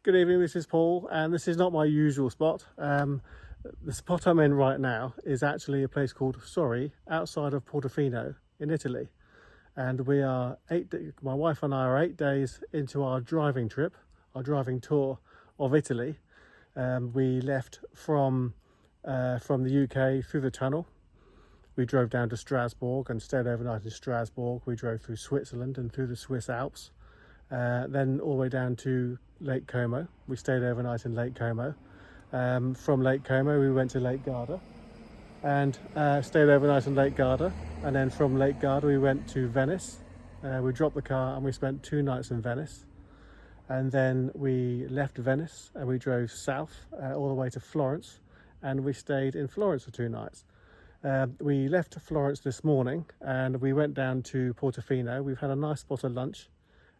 Good evening, this is Paul, and this is not my usual spot. The spot I'm in right now is actually a place called Sorry, outside of Portofino in Italy. And we are my wife and I are 8 days into our driving trip, our driving tour of Italy. We left from the UK through the tunnel. We drove down to Strasbourg and stayed overnight in Strasbourg. We drove through Switzerland and through the Swiss Alps. Then all the way down to Lake Como. We stayed overnight in Lake Como. From Lake Como we went to Lake Garda and stayed overnight in Lake Garda, and then from Lake Garda we went to Venice. We dropped the car and we spent 2 nights in Venice, and then we left Venice and we drove south all the way to Florence, and we stayed in Florence for 2 nights. We left Florence this morning and we went down to Portofino. We've had a nice spot of lunch,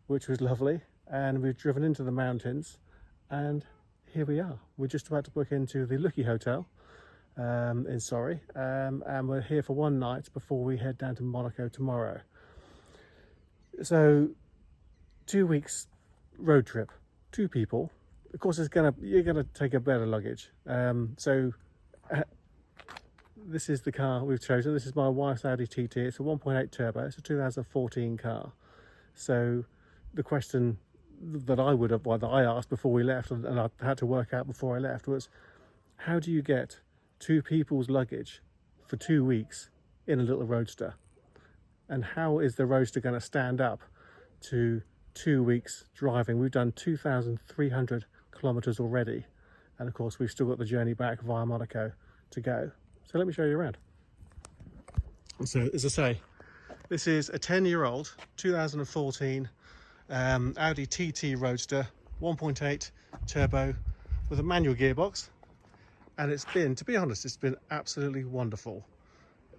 which was lovely, and we've driven into the mountains, and here we are. We're just about to book into the Lucky Hotel in Sorry, and we're here for 1 night before we head down to Monaco tomorrow. So 2 weeks road trip, 2 people. Of course, you're gonna take a better luggage. This is the car we've chosen. This is my wife's Audi TT. It's a 1.8 turbo. It's a 2014 car. So the question that I asked before we left, and I had to work out before I left, was how do you get 2 people's luggage for 2 weeks in a little Roadster? And how is the Roadster going to stand up to 2 weeks driving? We've done 2,300 kilometers already, and of course we've still got the journey back via Monaco to go. So let me show you around. So as I say, this is a 10-year-old 2014 Audi TT Roadster 1.8 turbo with a manual gearbox, and it's been, to be honest, it's been absolutely wonderful.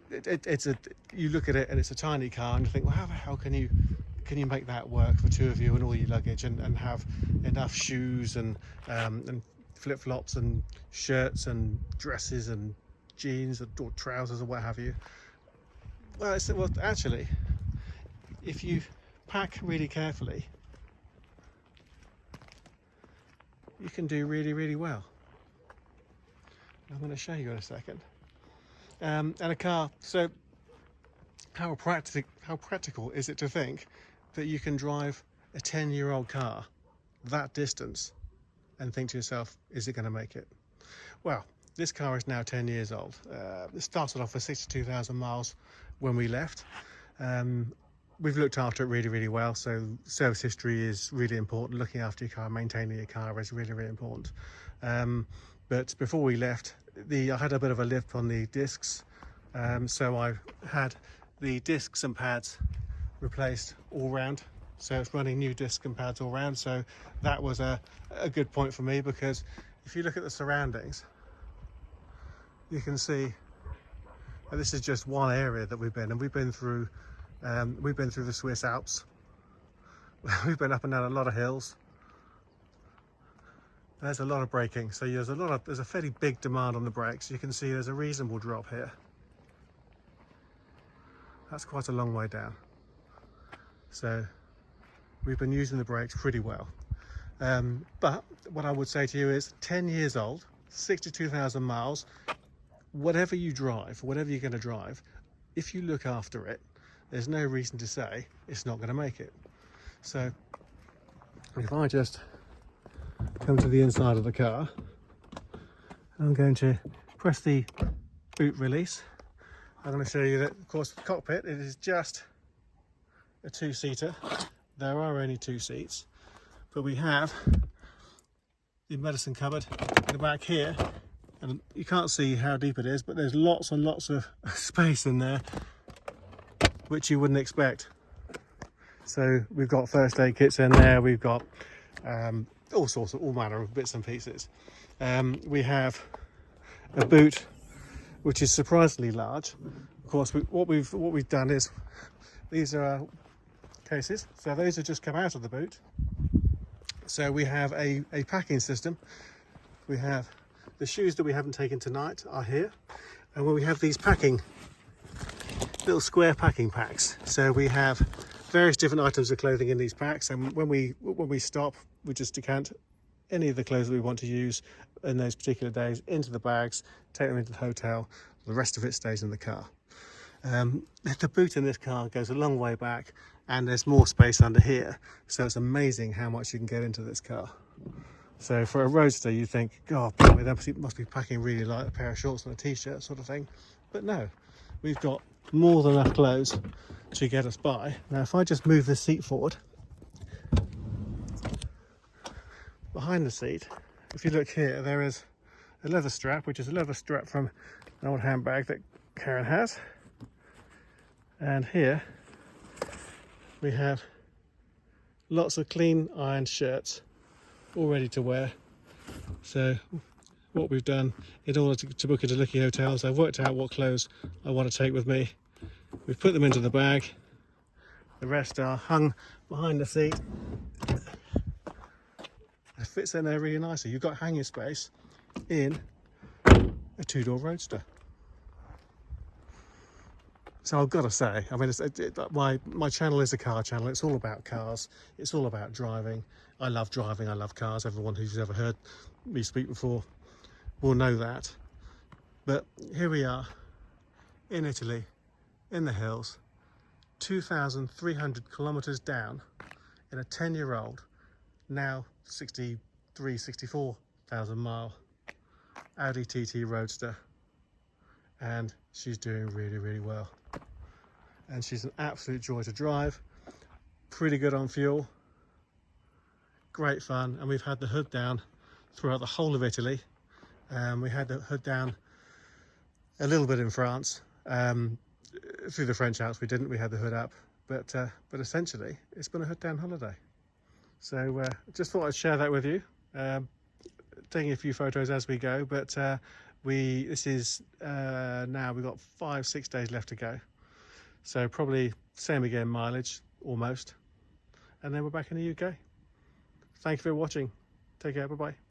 You look at it and it's a tiny car and you think, well, how the hell can you make that work for 2 of you and all your luggage, and have enough shoes and flip-flops and shirts and dresses and jeans or trousers or what have you? Well, actually, if you pack really carefully, you can do really, really well. I'm going to show you in a second. And a car, so how practical is it to think that you can drive a 10-year-old car that distance and think to yourself, is it going to make it? Well, this car is now 10 years old. It started off with 62,000 miles when we left. We've looked after it really, really well. So service history is really important. Looking after your car, maintaining your car is really, really important. But before we left, I had a bit of a lip on the discs. So I had the discs and pads replaced all round. So it's running new discs and pads all round. So that was a good point for me, because if you look at the surroundings, you can see this is just one area that we've been, and we've been through the Swiss Alps. We've been up and down a lot of hills. There's a lot of braking, so there's a fairly big demand on the brakes. You can see there's a reasonable drop here. That's quite a long way down. So we've been using the brakes pretty well. But what I would say to you is 10 years old, 62,000 miles, whatever you drive, whatever you're going to drive, if you look after it, there's no reason to say it's not going to make it. So if I just come to the inside of the car, I'm going to press the boot release. I'm going to show you that, of course, the cockpit, it is just a 2-seater. There are only 2 seats, but we have the medicine cupboard in the back here, and you can't see how deep it is, but there's lots and lots of space in there, which you wouldn't expect. So we've got first aid kits in there, we've got all manner of bits and pieces. We have a boot which is surprisingly large. Of course, what we've done is, these are our cases, so those have just come out of the boot. So we have a packing system. We have the shoes that we haven't taken tonight are here, and when we have these little square packing packs, so we have various different items of clothing in these packs, and when we stop, we just decant any of the clothes that we want to use in those particular days into the bags, take them into the hotel. The rest of it stays in the car. The boot in this car goes a long way back, and there's more space under here, so it's amazing how much you can get into this car. So for a Roadster, you think, God, they must be packing really light, a pair of shorts and a t-shirt sort of thing. But no, we've got more than enough clothes to get us by. Now if I just move the seat forward, behind the seat, if you look here, there is a leather strap, which is a leather strap from an old handbag that Karen has. And here we have lots of clean ironed shirts all ready to wear. So what we've done in order to book into Licky Hotels, I've worked out what clothes I want to take with me. We've put them into the bag. The rest are hung behind the seat. It fits in there really nicely. You've got hanging space in a two-door Roadster. So I've got to say, I mean, my channel is a car channel. It's all about cars. It's all about driving. I love driving. I love cars. Everyone who's ever heard me speak before will know that. But here we are in Italy, in the hills, 2,300 kilometers down in a 10-year-old, now 64,000 mile Audi TT Roadster. And she's doing really, really well. And she's an absolute joy to drive, pretty good on fuel, great fun. And we've had the hood down throughout the whole of Italy. We had the hood down a little bit in France. Through the French Alps we didn't, we had the hood up, but essentially it's been a hood down holiday. So just thought I'd share that with you, taking a few photos as we go, but this is now we've got 5-6 days left to go, so probably same again mileage almost, and then we're back in the UK. Thank you for watching. Take care. Bye bye.